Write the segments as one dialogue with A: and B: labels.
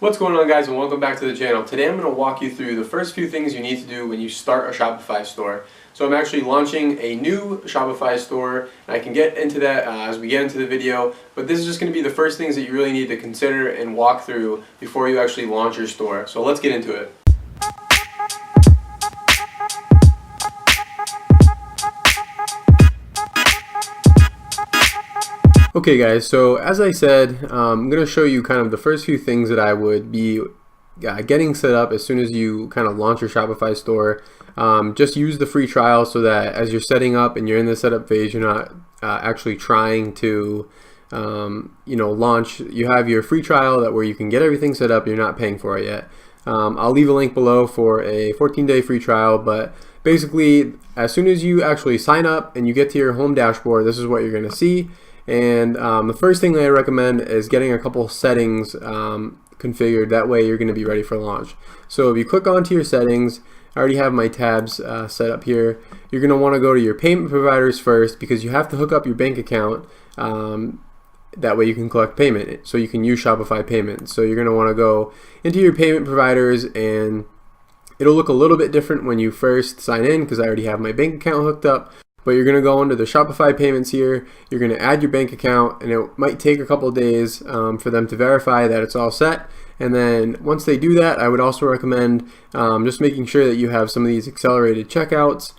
A: What's going on, guys, and welcome back to the channel. Today I'm going to walk you through the first few things you need to do when you start a Shopify store. So I'm actually launching a new Shopify store, and I can get into that as we get into the video, but this is just going to be the first things that you really need to consider and walk through before you actually launch your store. So let's get into it. Okay guys, so as I said, I'm going to show you kind of the first few things that I would be getting set up as soon as you kind of launch your Shopify store. Just use the free trial so that as you're setting up and you're in the setup phase, you're not actually trying to launch. You have your free trial that where you can get everything set up, you're not paying for it yet. I'll leave a link below for a 14-day free trial, but basically as soon as you actually sign up and you get to your home dashboard, this is what you're going to see. And the first thing that I recommend is getting a couple settings configured. That way you're going to be ready for launch. So if you click onto your settings, I already have my tabs set up here. You're going to want to go to your payment providers first because you have to hook up your bank account. That way you can collect payment, so you can use Shopify payments. So you're going to want to go into your payment providers, and it'll look a little bit different when you first sign in because I already have my bank account hooked up. But you're going to go into the Shopify payments here, you're going to add your bank account, and it might take a couple of days for them to verify that it's all set. And then once they do that, I would also recommend just making sure that you have some of these accelerated checkouts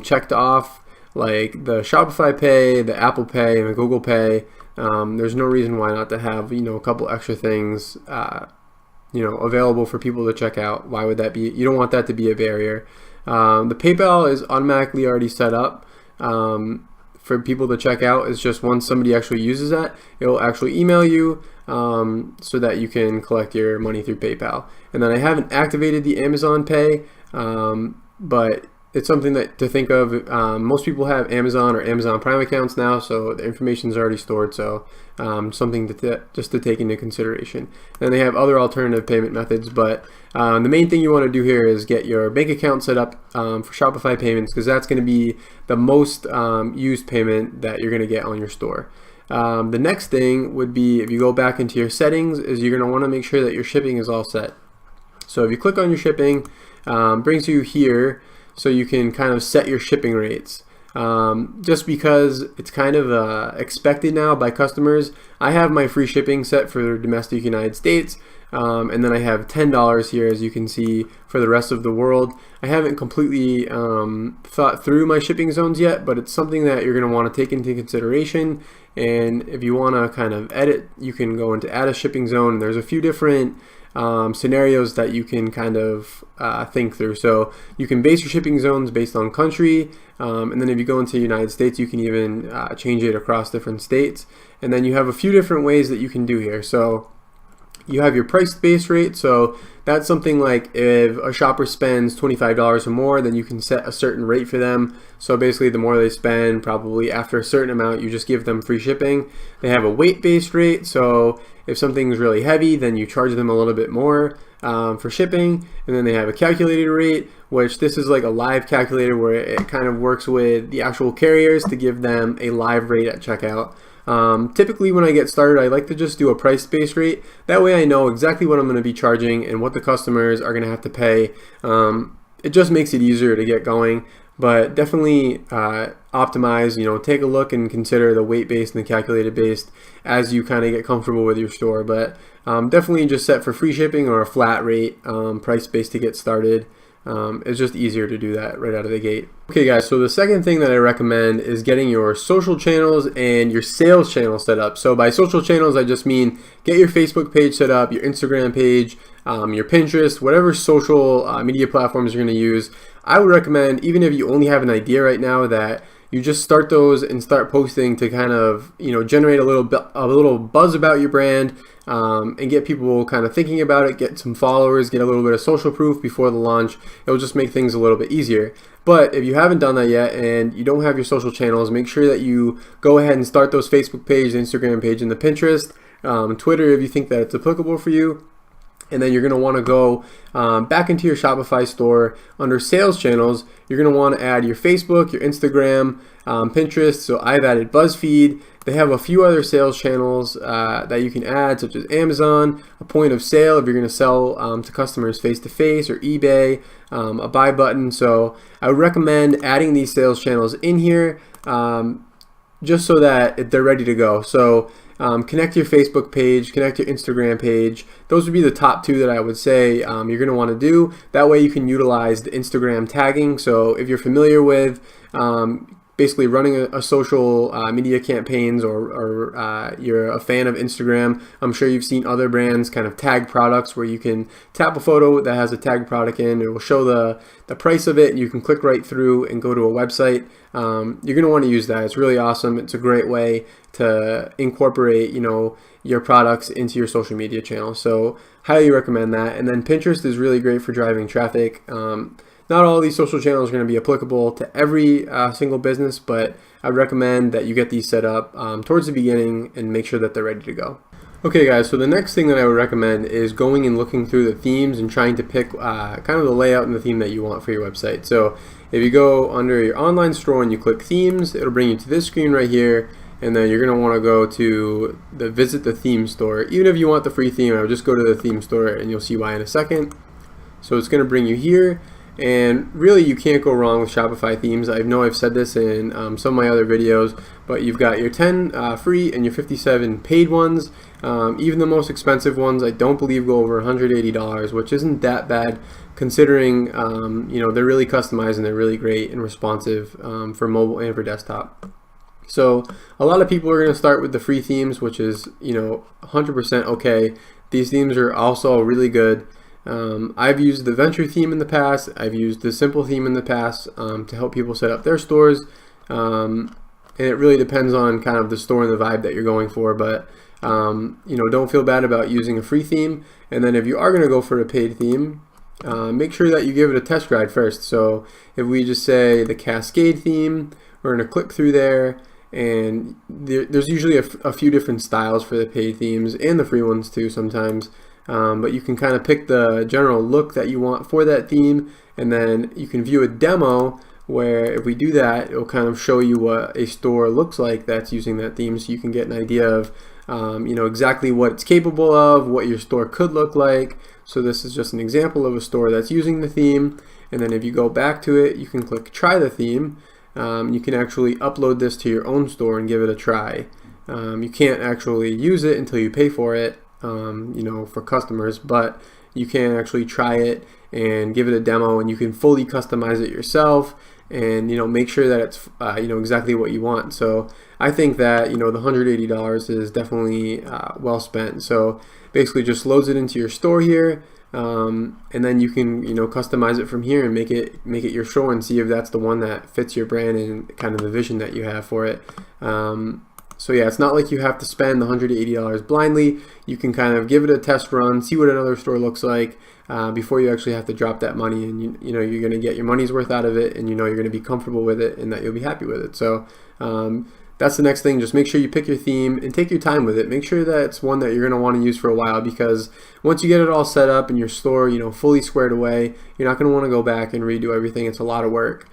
A: checked off, like the Shopify Pay, the Apple Pay, and the Google Pay. There's no reason why not to have a couple extra things available for people to check out. Why would that be? You don't want that to be a barrier. The PayPal is automatically already set up for people to check out. It's just once somebody actually uses that, it'll actually email you so that you can collect your money through PayPal. And then I haven't activated the Amazon Pay, but it's something that to think of. Most people have Amazon or Amazon Prime accounts now, so the information is already stored. So something just to take into consideration. And they have other alternative payment methods, but the main thing you want to do here is get your bank account set up for Shopify payments, because that's going to be the most used payment that you're going to get on your store. The next thing would be, if you go back into your settings, is you're going to want to make sure that your shipping is all set. So if you click on your shipping, brings you here, so you can kind of set your shipping rates. Just because it's kind of expected now by customers. I have my free shipping set for domestic United States, and then I have $10 here, as you can see, for the rest of the world. I haven't completely thought through my shipping zones yet, but it's something that you're going to want to take into consideration. And if you want to kind of edit, you can go into add a shipping zone. There's a few different scenarios that you can kind of think through. So you can base your shipping zones based on country, and then if you go into the United States, you can even change it across different states. And then you have a few different ways that you can do here. So you have your price base rate. So that's something like if a shopper spends $25 or more, then you can set a certain rate for them. So basically, the more they spend, probably after a certain amount, you just give them free shipping. They have a weight-based rate. So if something's really heavy, then you charge them a little bit more for shipping. And then they have a calculated rate, which this is like a live calculator where it kind of works with the actual carriers to give them a live rate at checkout. Typically when I get started, I like to just do a price-based rate. That way I know exactly what I'm going to be charging and what the customers are going to have to pay. It just makes it easier to get going, but definitely optimize, take a look and consider the weight-based and the calculated-based as you kind of get comfortable with your store. But definitely just set for free shipping or a flat rate price-based to get started. It's just easier to do that right out of the gate. Okay guys, so the second thing that I recommend is getting your social channels and your sales channel set up. So by social channels, I just mean get your Facebook page set up, your Instagram page, your Pinterest, whatever social media platforms you're going to use. I would recommend, even if you only have an idea right now, that you just start those and start posting to kind of generate a little buzz about your brand, and get people kind of thinking about it, get some followers, get a little bit of social proof before the launch. It'll just make things a little bit easier. But if you haven't done that yet and you don't have your social channels, make sure that you go ahead and start those Facebook page, Instagram page, and the Pinterest, Twitter if you think that it's applicable for you. And then you're going to want to go back into your Shopify store under sales channels. You're going to want to add your Facebook, your Instagram, Pinterest. So I've added BuzzFeed. They have a few other sales channels that you can add, such as Amazon, a point of sale if you're going to sell to customers face to face, or eBay, a buy button. So I would recommend adding these sales channels in here just so that they're ready to go. So connect your Facebook page, connect your Instagram page. Those would be the top two that I would say you're going to want to do. That way you can utilize the Instagram tagging. So if you're familiar with basically running a social media campaigns, or you're a fan of Instagram, I'm sure you've seen other brands kind of tag products where you can tap a photo that has a tagged product in. It will show the price of it, and you can click right through and go to a website. You're going to want to use that. It's really awesome. It's a great way to incorporate, your products into your social media channel. So highly recommend that. And then Pinterest is really great for driving traffic. Not all of these social channels are going to be applicable to every single business, but I recommend that you get these set up towards the beginning and make sure that they're ready to go. Okay guys, so the next thing that I would recommend is going and looking through the themes and trying to pick kind of the layout and the theme that you want for your website. So if you go under your online store and you click themes, it'll bring you to this screen right here, and then you're going to want to go to the visit the theme store. Even if you want the free theme, I would just go to the theme store and you'll see why in a second. So it's going to bring you here. And really, you can't go wrong with Shopify themes. I know I've said this in some of my other videos, but you've got your 10 free and your 57 paid ones. Even the most expensive ones, I don't believe, go over $180, which isn't that bad considering they're really customized and they're really great and responsive for mobile and for desktop. So a lot of people are going to start with the free themes, which is 100% okay. These themes are also really good. I've used the Venture theme in the past. I've used the Simple theme in the past to help people set up their stores. And it really depends on kind of the store and the vibe that you're going for. But don't feel bad about using a free theme. And then if you are going to go for a paid theme, make sure that you give it a test ride first. So if we just say the Cascade theme, we're going to click through there. And there's usually a few different styles for the paid themes and the free ones too sometimes. But you can kind of pick the general look that you want for that theme, and then you can view a demo where if we do that, it'll kind of show you what a store looks like that's using that theme, so you can get an idea of exactly what it's capable of, what your store could look like. So this is just an example of a store that's using the theme, and then if you go back to it, you can click try the theme. You can actually upload this to your own store and give it a try. You can't actually use it until you pay for it, for customers, but you can actually try it and give it a demo, and you can fully customize it yourself and make sure that it's exactly what you want. So I think that the $180 is definitely well spent. So basically just loads it into your store here, and then you can customize it from here and make it your store and see if that's the one that fits your brand and kind of the vision that you have for it. So yeah, it's not like you have to spend the $180 blindly. You can kind of give it a test run, see what another store looks like before you actually have to drop that money, and you're going to get your money's worth out of it, and you're going to be comfortable with it and that you'll be happy with it. So that's the next thing. Just make sure you pick your theme and take your time with it. Make sure that it's one that you're going to want to use for a while, because once you get it all set up in your store, fully squared away, you're not going to want to go back and redo everything. It's a lot of work.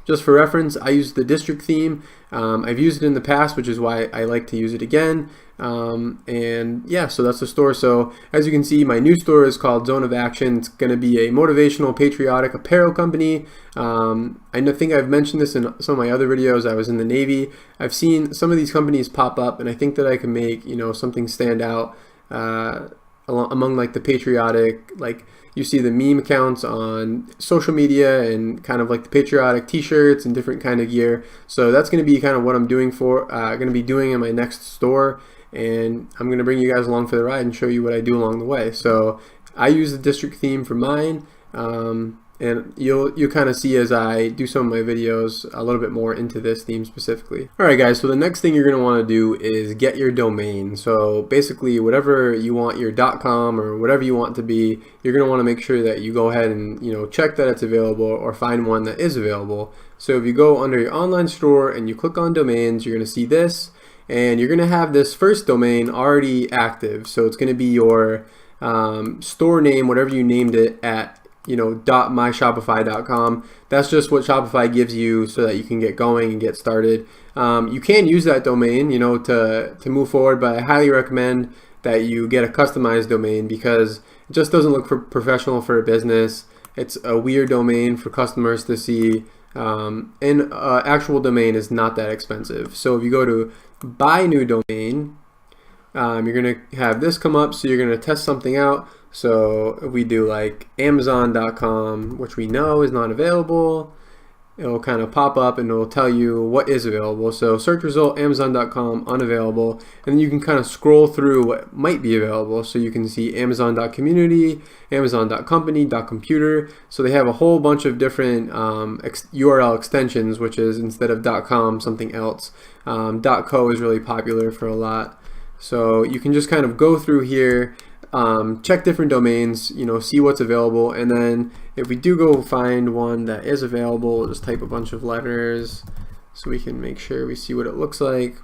A: Just for reference, I use the district theme. I've used it in the past, which is why I like to use it again. And yeah, so that's the store. So as you can see, my new store is called Zone of Action. It's going to be a motivational, patriotic apparel company. I think I've mentioned this in some of my other videos. I was in the Navy. I've seen some of these companies pop up, and I think that I can make something stand out among like the patriotic, like you see the meme accounts on social media and kind of like the patriotic t-shirts and different kind of gear. So that's going to be kind of what I'm doing going to be doing in my next store, and I'm going to bring you guys along for the ride and show you what I do along the way. So I use the district theme for mine, and you'll kind of see as I do some of my videos a little bit more into this theme specifically. Alright guys, so the next thing you're going to want to do is get your domain. So basically whatever you want your .com or whatever you want to be, you're going to want to make sure that you go ahead and check that it's available or find one that is available. So if you go under your online store and you click on domains, you're going to see this, and you're going to have this first domain already active. So it's going to be your store name, whatever you named it, at .myshopify.com. That's just what Shopify gives you so that you can get going and get started. You can use that domain, to move forward, but I highly recommend that you get a customized domain because it just doesn't look professional for a business. It's a weird domain for customers to see, and actual domain is not that expensive. So if you go to buy new domain, you're gonna have this come up, so you're gonna test something out. So if we do like Amazon.com, which we know is not available, it'll kind of pop up and it'll tell you what is available. So search result, Amazon.com, unavailable, and then you can kind of scroll through what might be available. So you can see Amazon.community, Amazon.company.computer. So they have a whole bunch of different URL extensions, which is instead of .com, something else. .co is really popular for a lot. So you can just kind of go through here, check different domains, see what's available, and then if we do go find one that is available, we'll just type a bunch of letters so we can make sure we see what it looks like.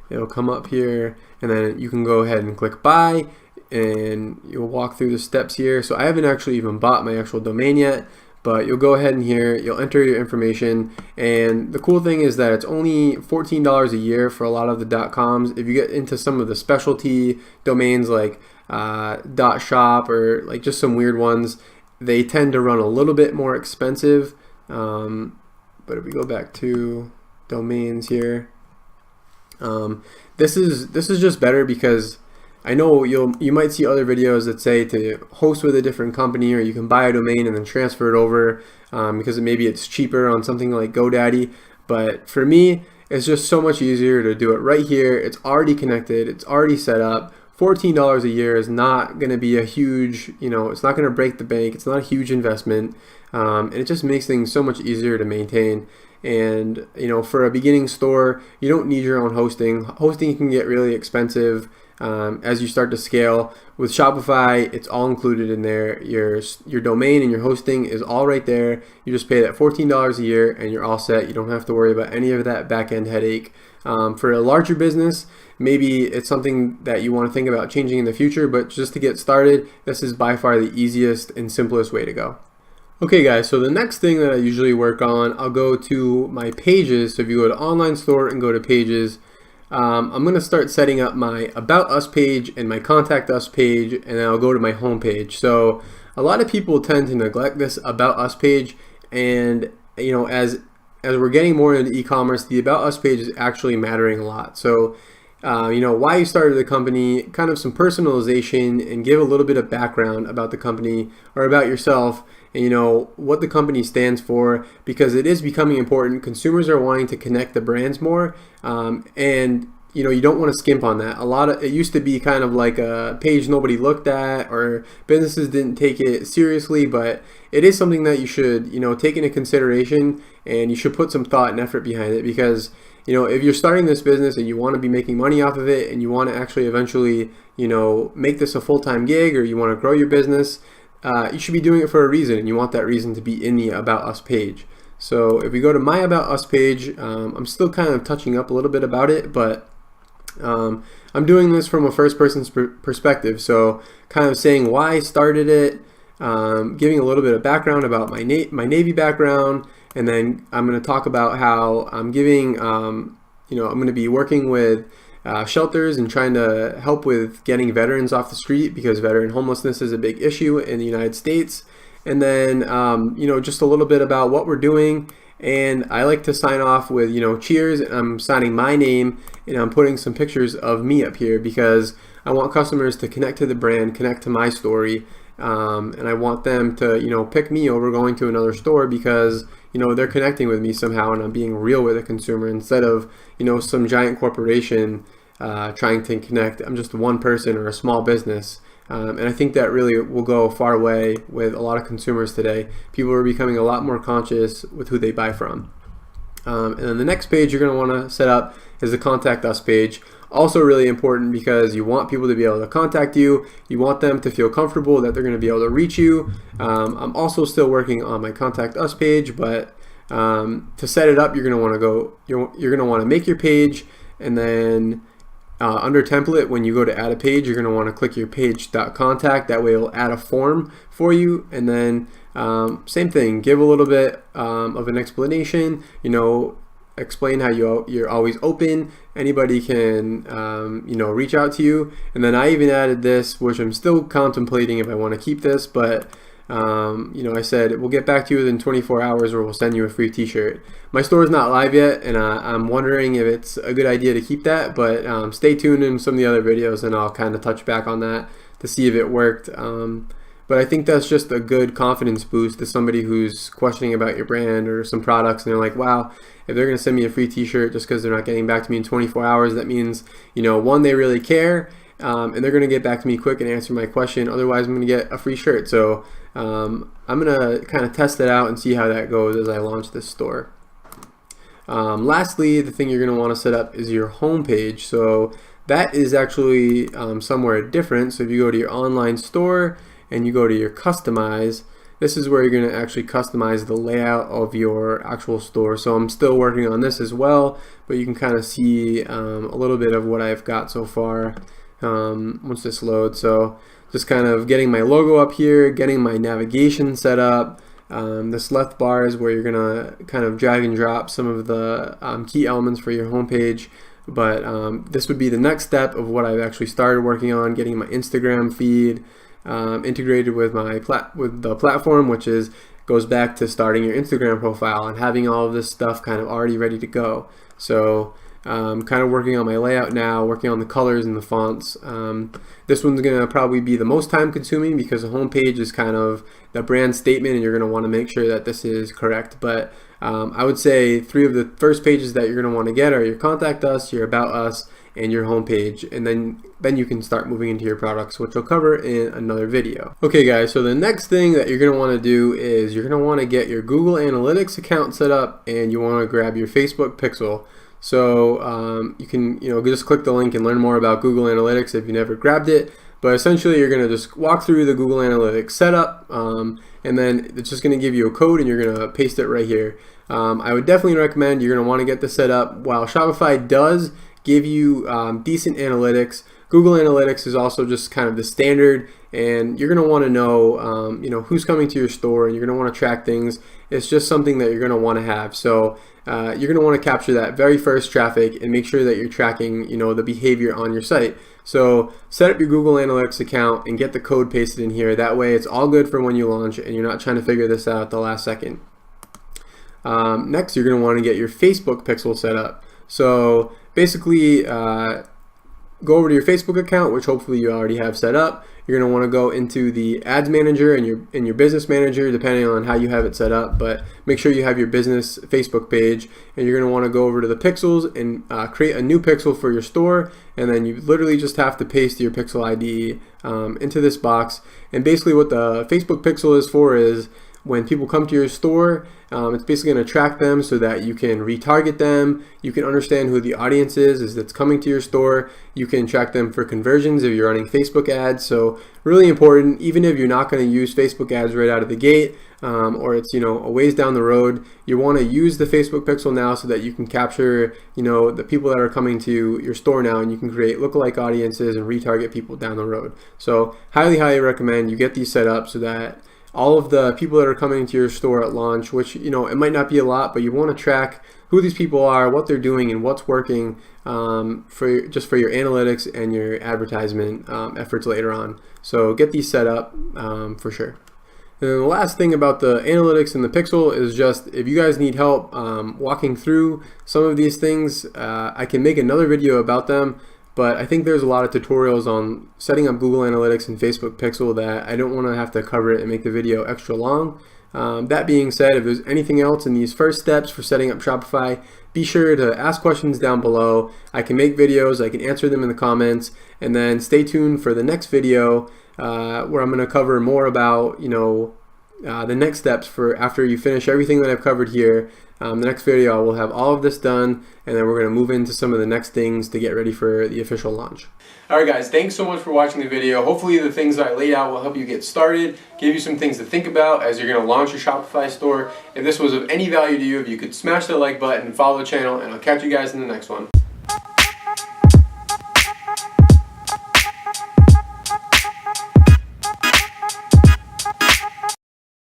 A: It'll come up here, and then you can go ahead and click buy, and you'll walk through the steps here. So I haven't actually even bought my actual domain yet, but you'll go ahead in here, you'll enter your information, and the cool thing is that it's only $14 a year for a lot of the .coms. If you get into some of the specialty domains like .shop or like just some weird ones, they tend to run a little bit more expensive. But if we go back to domains here, this is just better because I know you might see other videos that say to host with a different company, or you can buy a domain and then transfer it over because maybe it's cheaper on something like GoDaddy. But for me, it's just so much easier to do it right here. It's already connected. It's already set up. $14 a year is not going to be a huge, it's not going to break the bank. It's not a huge investment, and it just makes things so much easier to maintain. And for a beginning store, you don't need your own hosting. Hosting can get really expensive. As you start to scale. With Shopify, it's all included in there. Your domain and your hosting is all right there. You just pay that $14 a year and you're all set. You don't have to worry about any of that back-end headache. For a larger business, maybe it's something that you want to think about changing in the future, but just to get started, this is by far the easiest and simplest way to go. Okay guys, so the next thing that I usually work on, I'll go to my pages. So if you go to online store and go to pages, I'm going to start setting up my About Us page and my Contact Us page, and then I'll go to my home page. So a lot of people tend to neglect this About Us page, and as we're getting more into e-commerce, the About Us page is actually mattering a lot. So why you started the company, kind of some personalization, and give a little bit of background about the company or about yourself, and what the company stands for, because it is becoming important. Consumers are wanting to connect the brands more, and you don't want to skimp on that. It used to be kind of like a page nobody looked at, or businesses didn't take it seriously, but it is something that you should take into consideration, and you should put some thought and effort behind it, because if you're starting this business and you want to be making money off of it, and you want to actually eventually make this a full-time gig, or you want to grow your business, you should be doing it for a reason, and you want that reason to be in the About Us page. So if we go to my About Us page, I'm still kind of touching up a little bit about it, but I'm doing this from a first person's perspective. So kind of saying why I started it, giving a little bit of background about my Navy background, and then I'm going to talk about how I'm giving, I'm going to be working with shelters and trying to help with getting veterans off the street, because veteran homelessness is a big issue in the United States. And then just a little bit about what we're doing, and I like to sign off with cheers, and I'm signing my name, and I'm putting some pictures of me up here because I want customers to connect to the brand, connect to my story, and I want them to pick me over going to another store because they're connecting with me somehow, and I'm being real with a consumer instead of some giant corporation trying to connect. I'm just one person or a small business, and I think that really will go far away with a lot of consumers today. People are becoming a lot more conscious with who they buy from. And then the next page you're going to want to set up is the Contact Us page. Also really important because you want people to be able to contact you. You want them to feel comfortable that they're going to be able to reach you. I'm also still working on my Contact Us page, but to set it up, you're going to want to make your page, and then Under template, when you go to add a page, you're going to want to click your page.contact. That way it'll add a form for you. And then same thing, give a little bit of an explanation, explain how you're always open. Anybody can reach out to you. And then I even added this, which I'm still contemplating if I want to keep this, but I said we'll get back to you within 24 hours or we'll send you a free t-shirt. My store is not live yet, and I'm wondering if it's a good idea to keep that, but stay tuned in some of the other videos and I'll kind of touch back on that to see if it worked. But I think that's just a good confidence boost to somebody who's questioning about your brand or some products, and they're like, wow, if they're going to send me a free t-shirt just because they're not getting back to me in 24 hours, that means, one, they really care, and they're going to get back to me quick and answer my question. Otherwise, I'm going to get a free shirt. So I'm going to kind of test it out and see how that goes as I launch this store. Lastly, the thing you're going to want to set up is your home page. So that is actually somewhere different. So if you go to your online store and you go to your customize, this is where you're going to actually customize the layout of your actual store. So I'm still working on this as well, but you can kind of see a little bit of what I've got so far once this loads. So just kind of getting my logo up here, getting my navigation set up. This left bar is where you're going to kind of drag and drop some of the key elements for your homepage. But this would be the next step of what I've actually started working on, getting my Instagram feed integrated with the platform, which goes back to starting your Instagram profile and having all of this stuff kind of already ready to go. So kind of working on my layout now, working on the colors and the fonts. This one's going to probably be the most time consuming because the homepage is kind of the brand statement and you're going to want to make sure that this is correct. But I would say 3 of the first pages that you're going to want to get are your contact us, your about us, and your homepage, and then you can start moving into your products, which I'll cover in another video. Okay guys, so the next thing that you're going to want to do is you're going to want to get your Google Analytics account set up, and you want to grab your Facebook pixel. So you can just click the link and learn more about Google Analytics if you never grabbed it. But essentially you're going to just walk through the Google Analytics setup, and then it's just going to give you a code and you're going to paste it right here. I would definitely recommend you're going to want to get this set up. While Shopify does give you decent analytics, Google Analytics is also just kind of the standard, and you're going to want to know who's coming to your store, and you're going to want to track things. It's just something that you're going to want to have. So you're going to want to capture that very first traffic and make sure that you're tracking the behavior on your site. So set up your Google Analytics account and get the code pasted in here. That way it's all good for when you launch and you're not trying to figure this out at the last second. Next, you're going to want to get your Facebook pixel set up. So basically go over to your Facebook account, which hopefully you already have set up. You're going to want to go into the ads manager and your business manager, depending on how you have it set up, but make sure you have your business Facebook page, and you're going to want to go over to the pixels and create a new pixel for your store, and then you literally just have to paste your pixel ID into this box. And basically what the Facebook pixel is for is when people come to your store, it's basically going to track them so that you can retarget them. You can understand who the audience is that's coming to your store. You can track them for conversions if you're running Facebook ads. So really important, even if you're not going to use Facebook ads right out of the gate, or it's a ways down the road, you want to use the Facebook pixel now so that you can capture the people that are coming to your store now, and you can create lookalike audiences and retarget people down the road. So highly recommend you get these set up so that all of the people that are coming to your store at launch, which it might not be a lot, but you want to track who these people are, what they're doing, and what's working for your analytics and your advertisement efforts later on. So get these set up for sure. And then the last thing about the analytics and the pixel is just if you guys need help walking through some of these things, I can make another video about them. But I think there's a lot of tutorials on setting up Google Analytics and Facebook Pixel that I don't want to have to cover it and make the video extra long. That being said, if there's anything else in these first steps for setting up Shopify, be sure to ask questions down below. I can make videos, I can answer them in the comments, and then stay tuned for the next video where I'm going to cover more about the next steps for after you finish everything that I've covered here. The next video I will have all of this done, and then we're going to move into some of the next things to get ready for the official launch. Alright guys, thanks so much for watching the video. Hopefully the things that I laid out will help you get started, give you some things to think about as you're going to launch your Shopify store. If this was of any value to you, if you could smash the like button and follow the channel, and I'll catch you guys in the next one.